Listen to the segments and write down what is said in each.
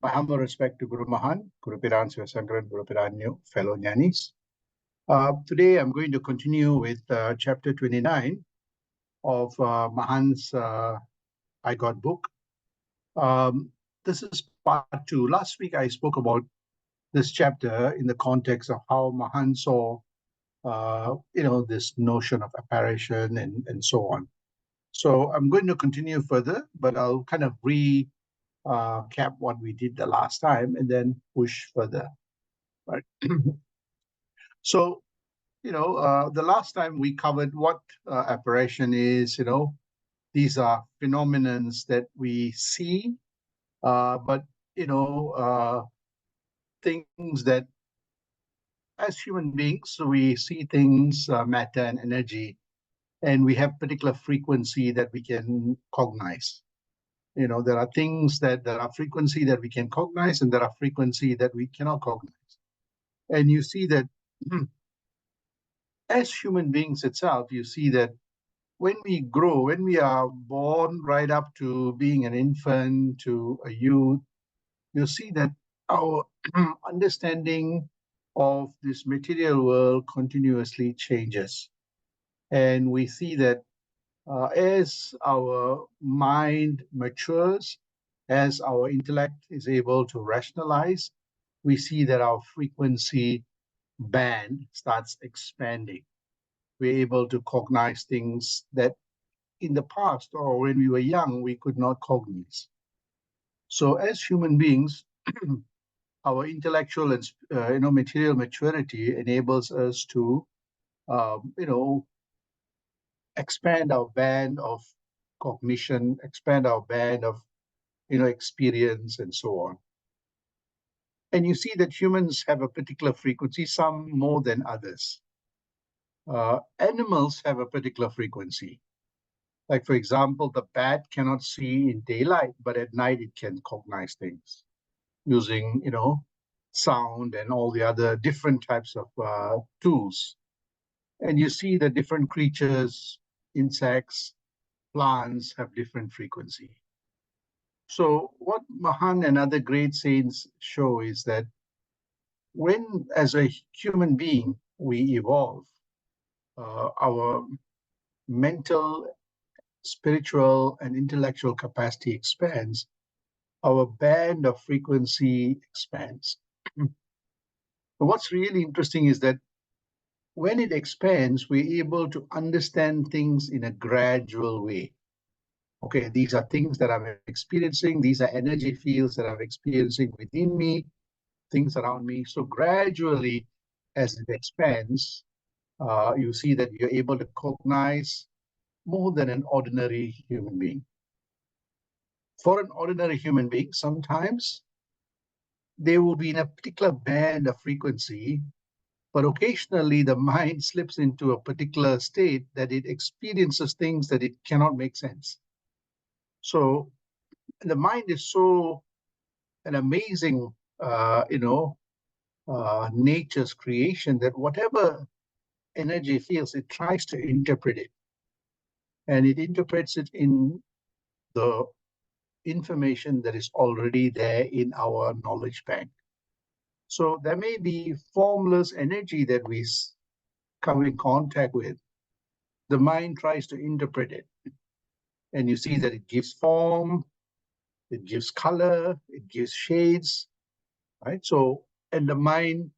My humble respect to Guru Mahan, Guru Piran Sivasankaran, Guru Piranyu, fellow Jnanis. Today I'm going to continue with chapter 29 of Mahan's I Got book. This is part 2. Last week I spoke about this chapter in the context of how Mahan saw, this notion of apparition and so on. So I'm going to continue further, but I'll kind of recap what we did the last time and then push further. Right. So, the last time we covered what apparition is. These are phenomenons that we see, but things that as human beings we see things, matter and energy, and we have particular frequency that we can cognize. There are things that there are frequency that we can cognize, and there are frequency that we cannot cognize. And you see that as human beings itself, you see that when we grow, when we are born right up to being an infant, to a youth, you see that our understanding of this material world continuously changes. And we see that as our mind matures, as our intellect is able to rationalize, we see that our frequency band starts expanding. We're able to cognize things that in the past or when we were young, we could not cognize. So as human beings, our intellectual and material maturity enables us to expand our band of cognition, expand our band of experience and so on. And you see that humans have a particular frequency, some more than others. Animals have a particular frequency. Like, for example, the bat cannot see in daylight, but at night it can cognize things using, sound and all the other different types of tools. And you see that different creatures, insects, plants have different frequency. So what Mahan and other great saints show is that when, as a human being, we evolve, our mental, spiritual, and intellectual capacity expands, our band of frequency expands. But what's really interesting is that when it expands, we're able to understand things in a gradual way. Okay, these are things that I'm experiencing. These are energy fields that I'm experiencing within me, things around me. So gradually, as it expands, you see that you're able to cognize more than an ordinary human being. For an ordinary human being, sometimes they will be in a particular band of frequency, but occasionally the mind slips into a particular state that it experiences things that it cannot make sense. So the mind is so an amazing, nature's creation that whatever energy feels, it tries to interpret it. And it interprets it in the information that is already there in our knowledge bank. So there may be formless energy that we come in contact with. The mind tries to interpret it. And you see that it gives form, it gives color, it gives shades, right? So, and the mind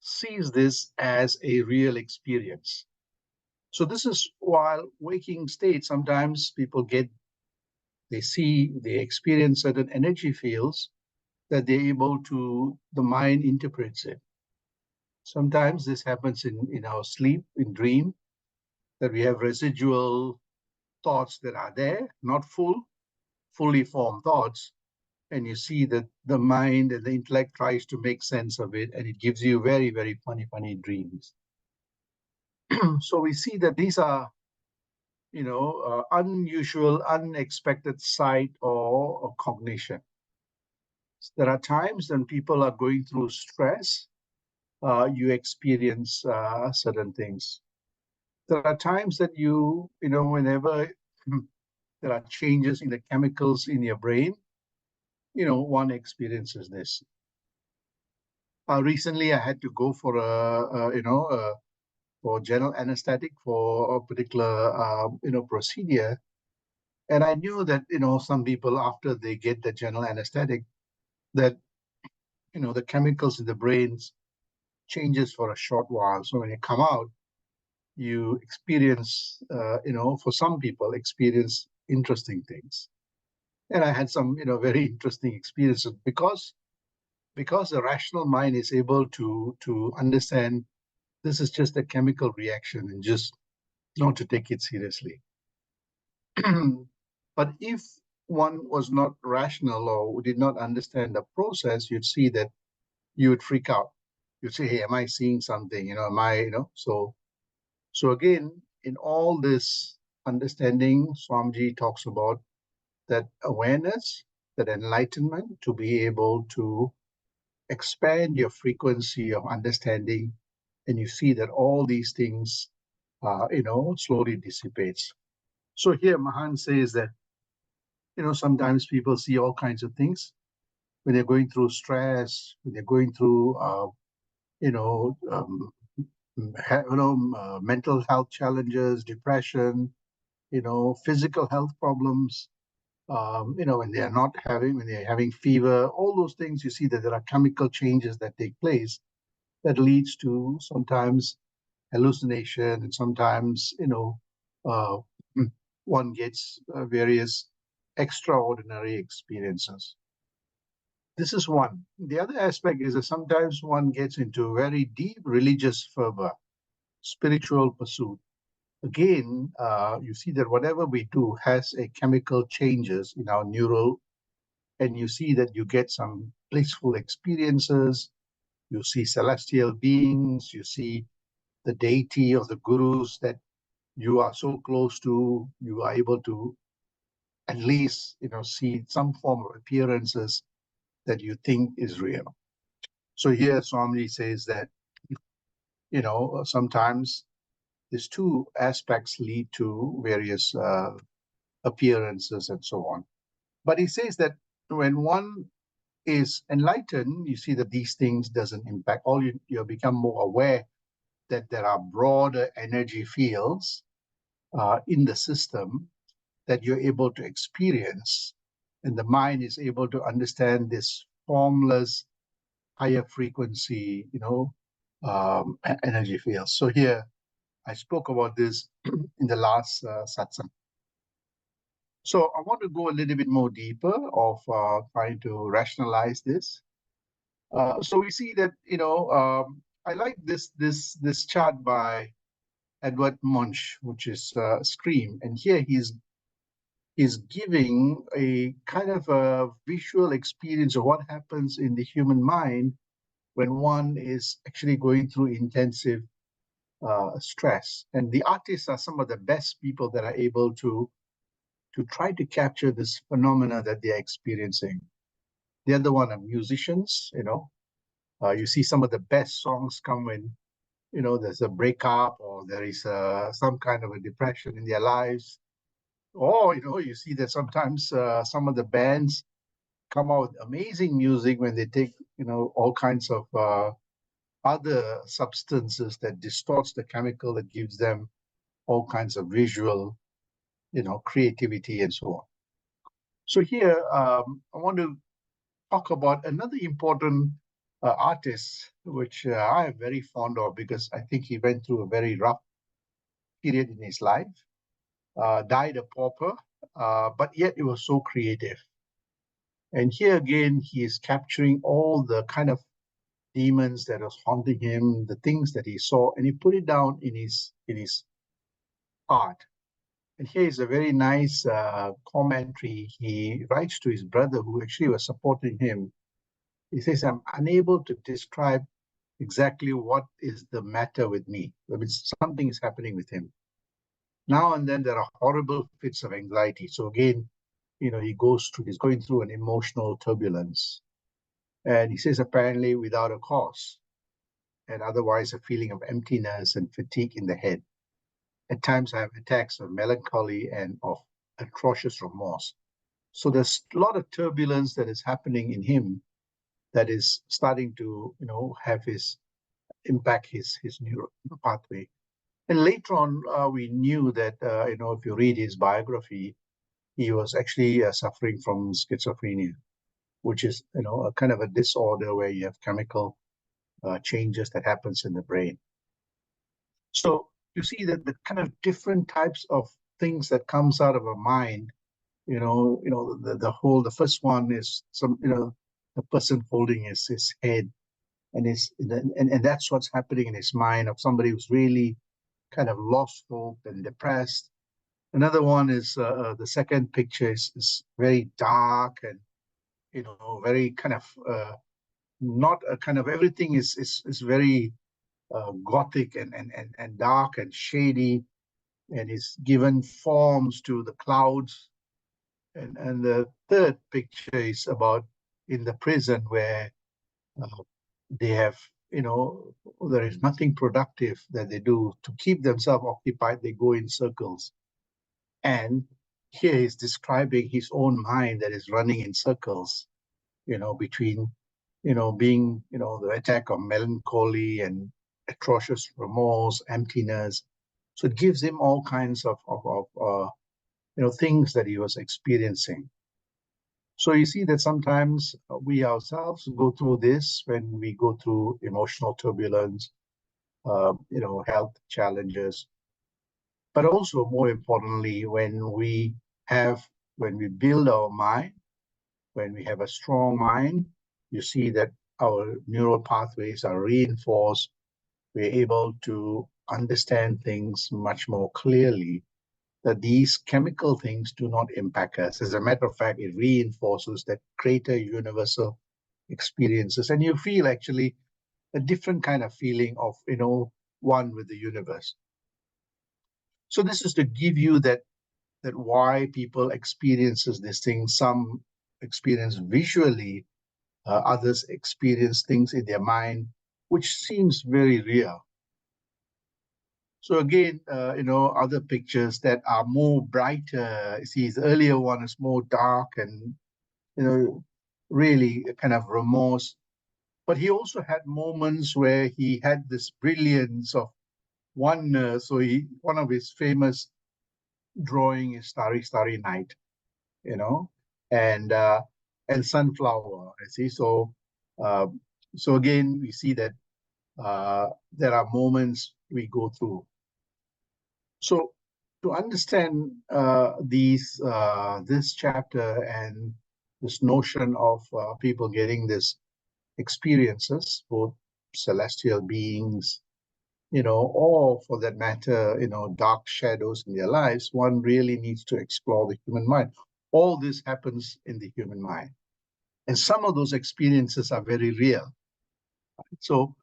sees this as a real experience. So this is while waking state, sometimes people they experience certain energy fields that they're able to, the mind interprets it. Sometimes this happens in our sleep, in dream, that we have residual thoughts that are there, not fully formed thoughts. And you see that the mind and the intellect tries to make sense of it, and it gives you very, very funny dreams. So we see that these are, unusual, unexpected sight or cognition. There are times when people are going through stress, you experience certain things. There are times that whenever there are changes in the chemicals in your brain, one experiences this. Recently, I had to go for for general anesthetic for a particular, procedure. And I knew that, some people, after they get the general anesthetic, that, the chemicals in the brains changes for a short while. So when you come out, you experience, for some people, experience interesting things. And I had some, very interesting experiences because the rational mind is able to understand this is just a chemical reaction and just not to take it seriously. But if one was not rational or did not understand the process, you'd see that you would freak out. You'd say, hey, am I seeing something? Am I, so again, in all this understanding, Swamiji talks about that awareness, that enlightenment, to be able to expand your frequency of understanding, and you see that all these things, slowly dissipates. So here Mahan says that, sometimes people see all kinds of things when they're going through stress, when they're going through, you know, um, mental health challenges, depression, physical health problems. When they are not having, when they're having fever, all those things, you see that there are chemical changes that take place that leads to sometimes hallucination, and sometimes, uh, one gets various extraordinary experiences. This is one. The other aspect is that sometimes one gets into very deep religious fervor, spiritual pursuit. Again, you see that whatever we do has a chemical changes in our neural, and you see that you get some blissful experiences. You see celestial beings. You see the deity of the gurus that you are so close to. You are able to at least, see some form of appearances that you think is real. So here Swami says that, sometimes these two aspects lead to various appearances and so on. But he says that when one is enlightened, you see that these things doesn't impact. All you become more aware that there are broader energy fields in the system that you're able to experience, and the mind is able to understand this formless, higher frequency, energy fields. So here, I spoke about this in the last satsang. So I want to go a little bit more deeper of trying to rationalize this. So we see that, I like this chart by Edward Munch, which is Scream, and here he's giving a kind of a visual experience of what happens in the human mind when one is actually going through intensive stress. And the artists are some of the best people that are able to try to capture this phenomena that they're experiencing. The other one are musicians. You see some of the best songs come when, there's a breakup, or there is some kind of a depression in their lives. Or, you see that sometimes some of the bands come out with amazing music when they take, all kinds of other substances that distorts the chemical that gives them all kinds of visual, creativity and so on. So here, I want to talk about another important artist, which I am very fond of because I think he went through a very rough period in his life, died a pauper, but yet it was so creative. And here again, he is capturing all the kind of demons that was haunting him, the things that he saw, and he put it down in his art. And here is a very nice commentary he writes to his brother, who actually was supporting him. He says, I'm unable to describe exactly what is the matter with me. I mean, something is happening with him. Now and then there are horrible fits of anxiety. So again, he's going through an emotional turbulence. And he says, apparently without a cause, and otherwise a feeling of emptiness and fatigue in the head. At times I have attacks of melancholy and of atrocious remorse. So there's a lot of turbulence that is happening in him that is starting to, have his impact his neural pathway. And later on, we knew that, if you read his biography, he was actually suffering from schizophrenia, which is, a kind of a disorder where you have chemical changes that happens in the brain. So you see that the kind of different types of things that comes out of a mind, the first one is the person holding his head, and that's what's happening in his mind of somebody who's really kind of lost hope and depressed. Another one is the second picture is very dark and very kind of not a kind of everything is very gothic and dark and shady, and is given forms to the clouds. And the third picture is about in the prison where they have, there is nothing productive that they do to keep themselves occupied. They go in circles. And here he's describing his own mind that is running in circles, between, being, the attack of melancholy and atrocious remorse, emptiness. So it gives him all kinds of things that he was experiencing. So you see that sometimes we ourselves go through this when we go through emotional turbulence, health challenges, but also more importantly, when we build our mind, when we have a strong mind, you see that our neural pathways are reinforced. We're able to understand things much more clearly, that these chemical things do not impact us. As a matter of fact, it reinforces that greater universal experiences. And you feel actually a different kind of feeling of, one with the universe. So this is to give you that why people experiences this thing. Some experience visually, others experience things in their mind, which seems very real. So again, other pictures that are more brighter. See, the earlier one is more dark and, really kind of remorse. But he also had moments where he had this brilliance of oneness. So one of his famous drawing is Starry, Starry Night, and Sunflower. I see. So, so again, we see that there are moments we go through. So to understand this chapter and this notion of people getting this experiences, both celestial beings, or for that matter, dark shadows in their lives, one really needs to explore the human mind. All this happens in the human mind. And some of those experiences are very real. So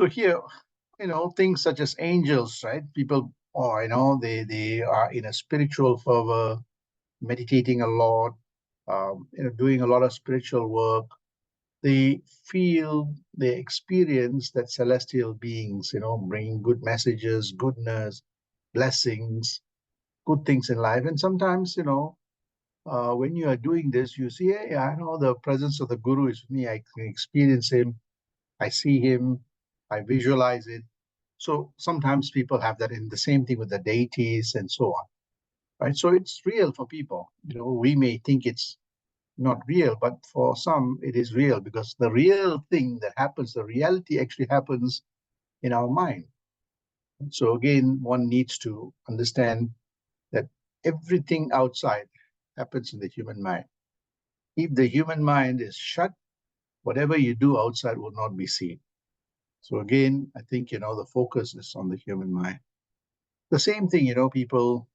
here, things such as angels, right? People, they are in a spiritual fervor, meditating a lot, doing a lot of spiritual work. They experience that celestial beings, bringing good messages, goodness, blessings, good things in life. And sometimes, when you are doing this, you see, hey, I know the presence of the Guru is with me. I can experience him. I see him. I visualize it. So sometimes people have that in the same thing with the deities and so on, right? So it's real for people. We may think it's not real, but for some it is real, because the real thing that happens, the reality actually happens in our mind. So again, one needs to understand that everything outside happens in the human mind. If the human mind is shut, whatever you do outside will not be seen. So again, I think, the focus is on the human mind. The same thing, people,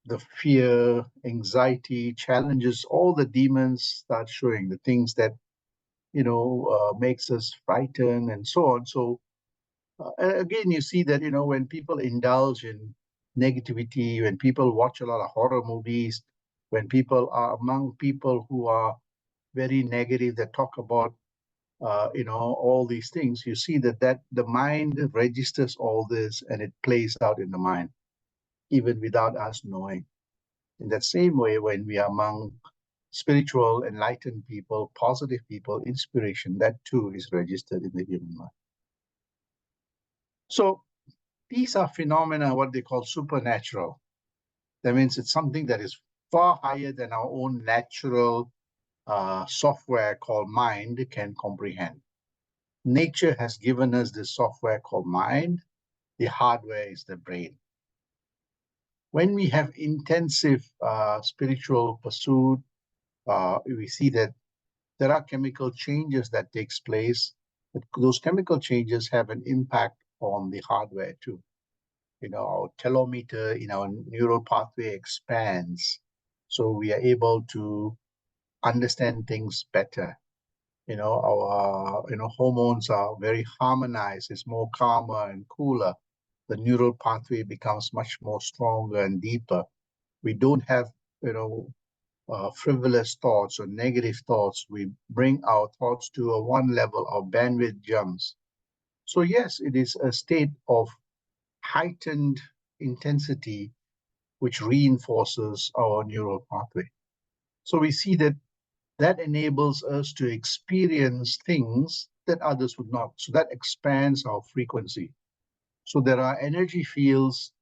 the fear, anxiety, challenges, all the demons start showing, the things that, makes us frightened and so on. So again, you see that, when people indulge in negativity, when people watch a lot of horror movies, when people are among people who are very negative, that talk about, all these things, you see that the mind registers all this and it plays out in the mind, even without us knowing. In that same way, when we are among spiritual, enlightened people, positive people, inspiration, that too is registered in the human mind. So these are phenomena, what they call supernatural. That means it's something that is far higher than our own natural software called mind can comprehend. Nature has given us this software called mind. The hardware is the brain. When we have intensive spiritual pursuit, we see that there are chemical changes that takes place. But those chemical changes have an impact on the hardware too. Our telometer in our neural pathway expands, so we are able to understand things better. Our hormones are very harmonized. It's more calmer and cooler. The neural pathway becomes much more stronger and deeper. We don't have frivolous thoughts or negative thoughts. We bring our thoughts to a one level. Our bandwidth jumps. So yes, it is a state of heightened intensity which reinforces our neural pathway. So we see that enables us to experience things that others would not. So that expands our frequency. So there are energy fields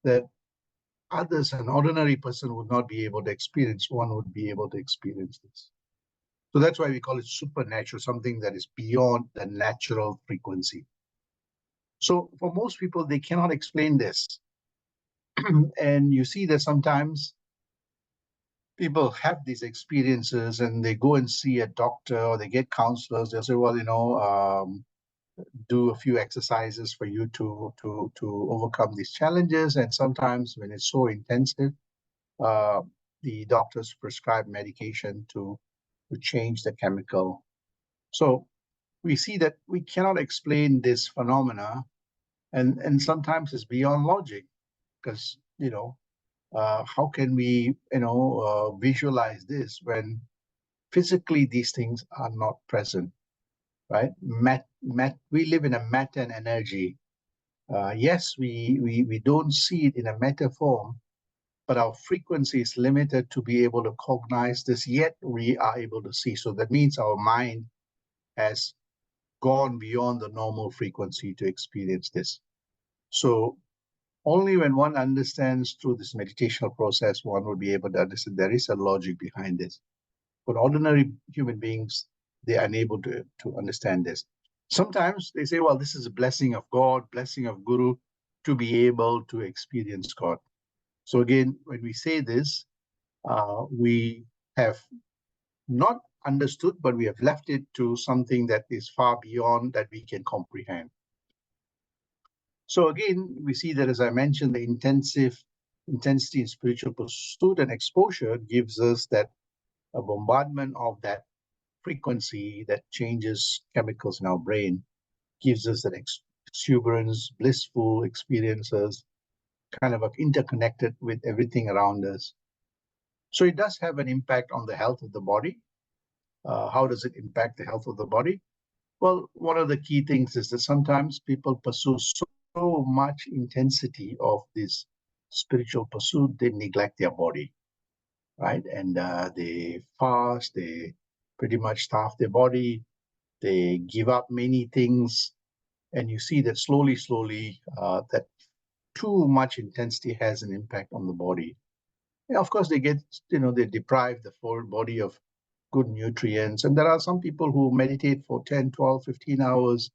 that others, an ordinary person, would not be able to experience. One would be able to experience this. So that's why we call it supernatural, something that is beyond the natural frequency. So for most people, they cannot explain this. And you see that sometimes people have these experiences and they go and see a doctor or they get counselors. They'll say, well, do a few exercises for you to overcome these challenges. And sometimes when it's so intensive, the doctors prescribe medication to change the chemical. So we see that we cannot explain this phenomena, and sometimes it's beyond logic, because how can we visualize this when physically these things are not present, right? We live in a matter and energy. Yes, we don't see it in a matter form, but our frequency is limited to be able to cognize this, yet we are able to see. So that means our mind has gone beyond the normal frequency to experience this. So only when one understands through this meditational process, one will be able to understand there is a logic behind this. But ordinary human beings, they are unable to understand this. Sometimes they say, well, this is a blessing of God, blessing of Guru, to be able to experience God. So again, when we say this, we have not understood, but we have left it to something that is far beyond that we can comprehend. So again, we see that, as I mentioned, the intensity in spiritual pursuit and exposure gives us that a bombardment of that frequency that changes chemicals in our brain, gives us that exuberance, blissful experiences, kind of interconnected with everything around us. So it does have an impact on the health of the body. How does it impact the health of the body? Well, one of the key things is that sometimes people pursue so much intensity of this spiritual pursuit, they neglect their body, right? And they fast, they pretty much starve their body, they give up many things, and you see that slowly, that too much intensity has an impact on the body. And of course, they deprive the full body of good nutrients. And there are some people who meditate for 10, 12, 15 hours.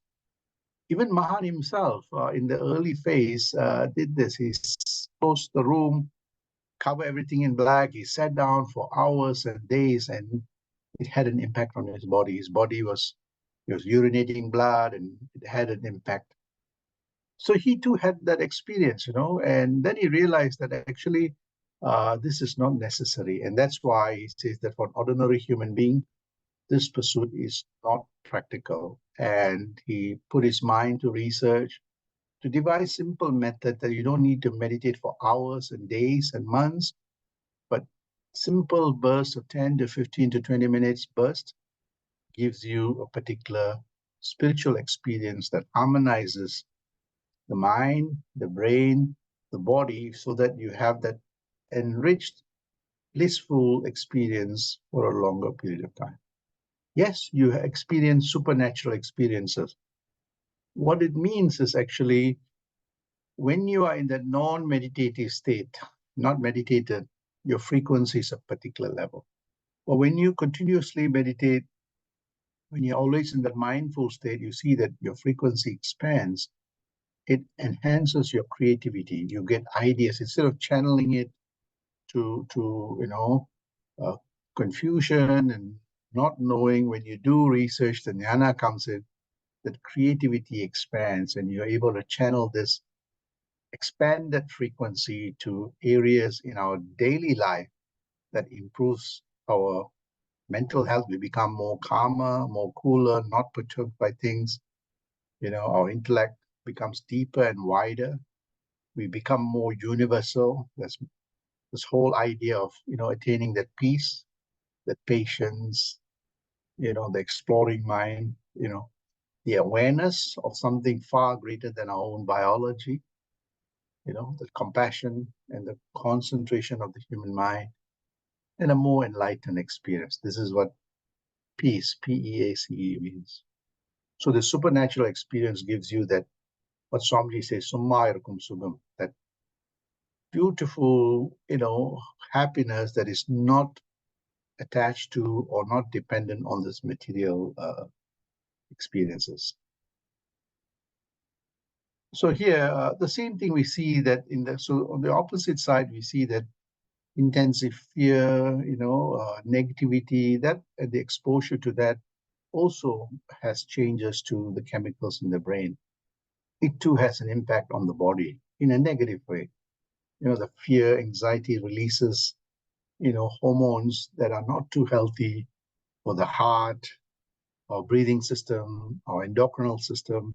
Even Mahan himself, in the early phase, did this. He closed the room, covered everything in black. He sat down for hours and days, and it had an impact on his body. His body was urinating blood, and it had an impact. So he too had that experience, and then he realized that actually this is not necessary. And that's why he says that for an ordinary human being, this pursuit is not practical. And he put his mind to research, to devise simple method that you don't need to meditate for hours and days and months, but simple bursts of 10 to 15 to 20 minutes burst gives you a particular spiritual experience that harmonizes the mind, the brain, the body, so that you have that enriched blissful experience for a longer period of time. Yes, you experience supernatural experiences. What it means is actually when you are in the non-meditative state, not meditated, your frequency is a particular level. But when you continuously meditate, when you're always in that mindful state, you see that your frequency expands. It enhances your creativity. You get ideas instead of channeling it to uh, confusion and not knowing. When you do research, the jnana comes in, that creativity expands, and you're able to channel this expanded frequency to areas in our daily life that improves our mental health. We become more calmer, more cooler, not perturbed by things. Our intellect becomes deeper and wider. We become more universal. There's this whole idea of, attaining that peace, that patience, the exploring mind, the awareness of something far greater than our own biology, the compassion and the concentration of the human mind, and a more enlightened experience. This is what peace, P-E-A-C-E, means. So the supernatural experience gives you that, what Swamiji says, Summayarakum Sugam, that beautiful, happiness that is not attached to or not dependent on this material experiences. So here, the same thing we see that so on the opposite side, we see that intensive fear, negativity, that the exposure to that also has changes to the chemicals in the brain. It too has an impact on the body in a negative way. The fear, anxiety releases, hormones that are not too healthy for the heart, our breathing system, our endocrinal system.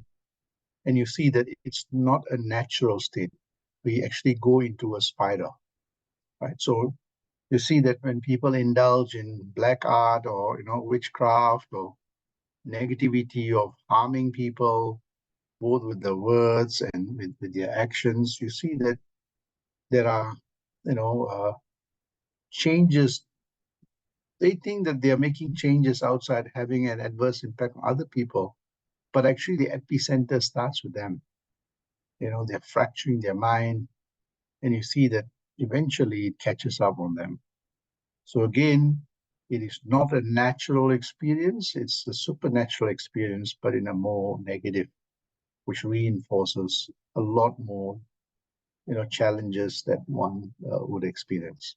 And you see that it's not a natural state. We actually go into a spiral, right? So you see that when people indulge in black art or, witchcraft or negativity of harming people, both with the words and with their actions, you see that there are, changes. They think that they are making changes outside, having an adverse impact on other people, but actually the epicenter starts with them. They're fracturing their mind, and you see that eventually it catches up on them. So again, it is not a natural experience, it's a supernatural experience, but in a more negative, which reinforces a lot more, challenges that one would experience.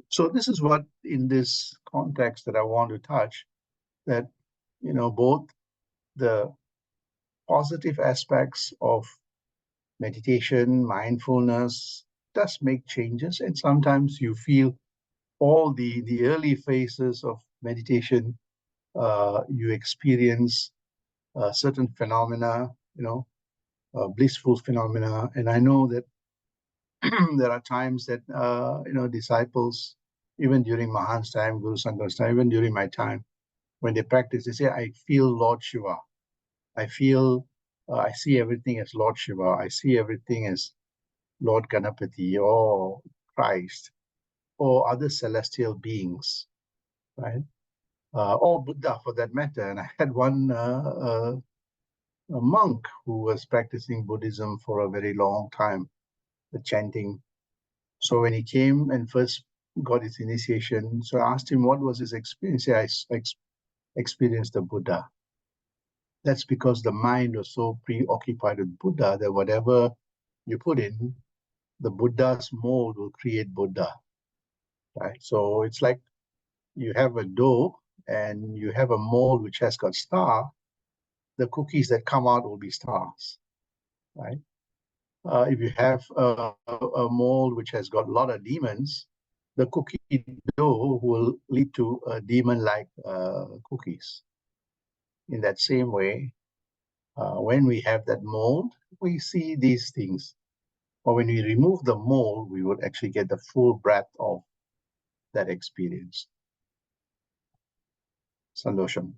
So this is what, in this context, that I want to touch, that, both the positive aspects of meditation, mindfulness, does make changes. And sometimes you feel all the early phases of meditation, you experience certain phenomena, blissful phenomena. And I know that there are times that, disciples, even during Mahan's time, Guru Sankar's time, even during my time, when they practice, they say, I feel Lord Shiva. I feel, I see everything as Lord Shiva. I see everything as Lord Ganapati or Christ or other celestial beings, right? Or Buddha for that matter. And I had one a monk who was practicing Buddhism for a very long time, the chanting. So when he came and first got his initiation, so I asked him what was his experience. He said, I experienced the Buddha. That's because the mind was so preoccupied with Buddha that whatever you put in, the Buddha's mold will create Buddha, right? So it's like you have a dough and you have a mold which has got star, the cookies that come out will be stars, right? If you have a mold which has got a lot of demons, the cookie dough will lead to demon-like cookies. In that same way, when we have that mold, we see these things. But when we remove the mold, we would actually get the full breadth of that experience. Sandosham.